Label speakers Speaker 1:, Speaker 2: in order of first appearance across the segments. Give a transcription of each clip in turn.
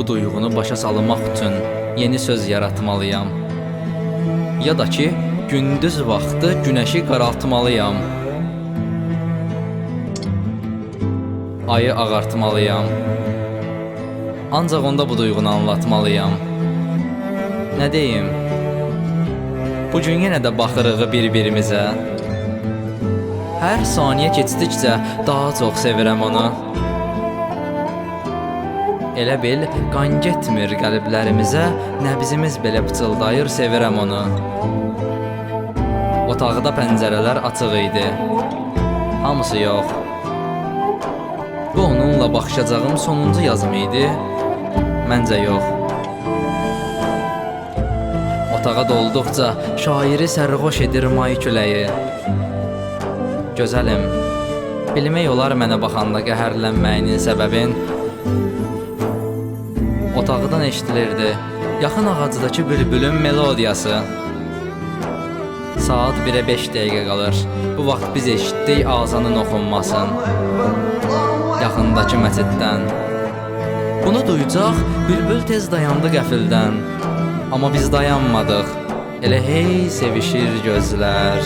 Speaker 1: duyğunu başa salmaq üçün yeni söz yaratmalıyam. Ya da ki, gündüz vaxtı günəşi qaraltmalıyam. Ayı ağartmalıyam. Ancaq onda bu duyğunu anlatmalıyam. Nə deyim? Bugün yenə də baxırıq bir-birimizə. Hər saniyə keçdikcə daha çox sevirəm onu. Elə bil, qan getmir qəlblərimizə, nəbzimiz belə pıçıldayır, sevirəm onu. Otaqda pəncərələr açıq idi. Hamısı yox. Bu onunla baxışacağım sonuncu yazım idi. Məncə yox. Otağa dolduqca şairi sərxoş edir may küləyi. Gözəlim, bilmək olar mənə baxanda qəhərlənməyinin səbəbin. Otaqdan eşidilirdi yaxın ağacdakı bülbülün melodiyası. Saat 1-ə 5 dəqiqə qalır. Bu vaxt biz eşitdik azanın oxunmasın yaxındakı məsciddən. Bunu duyacaq bülbül tez dayandı qəfildən. Amma biz dayanmadıq. Elə hey sevişir gözlər.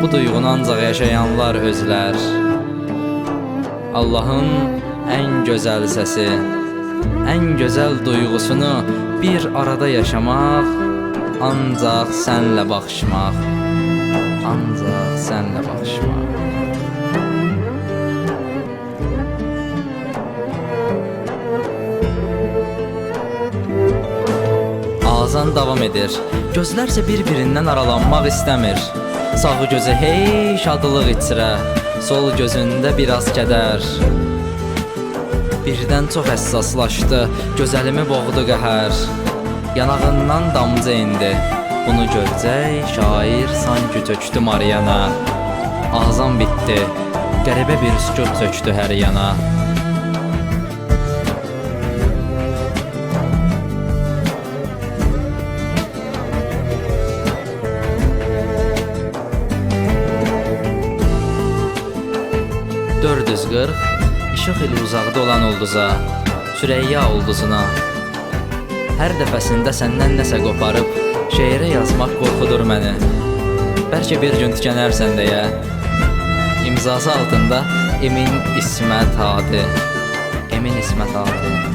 Speaker 1: Bu duyğunu ancaq yaşayanlar özlər. Allahın ən gözəl səsi, ən gözəl duyğusunu bir arada yaşamaq, ancaq sənlə baxışmaq, ancaq sənlə baxışmaq. Azan davam edir, gözlərsə bir-birindən aralanmaq istəmir. Sağı gözü hey şadlıq içrə, sol gözündə biraz kədər. Birdən çox həssaslaşdı, gözəlimi boğdu qəhər. Yanağından damcı indi, bunu görcək şair sanki tökdü Mariana. Azan bitdi, qəribə bir sükut tökdü hər yana. Dördüz qırx, işıq ili uzaqda olan ulduza, Süreyya ulduzuna. Hər dəfəsində səndən nəsə qoparıb, şeirə yazmaq qorxudur məni. Bəlkə bir gün tükənərsən deyə. İmzası altında Emin İsmət Hadi. Emin İsmət Hadi.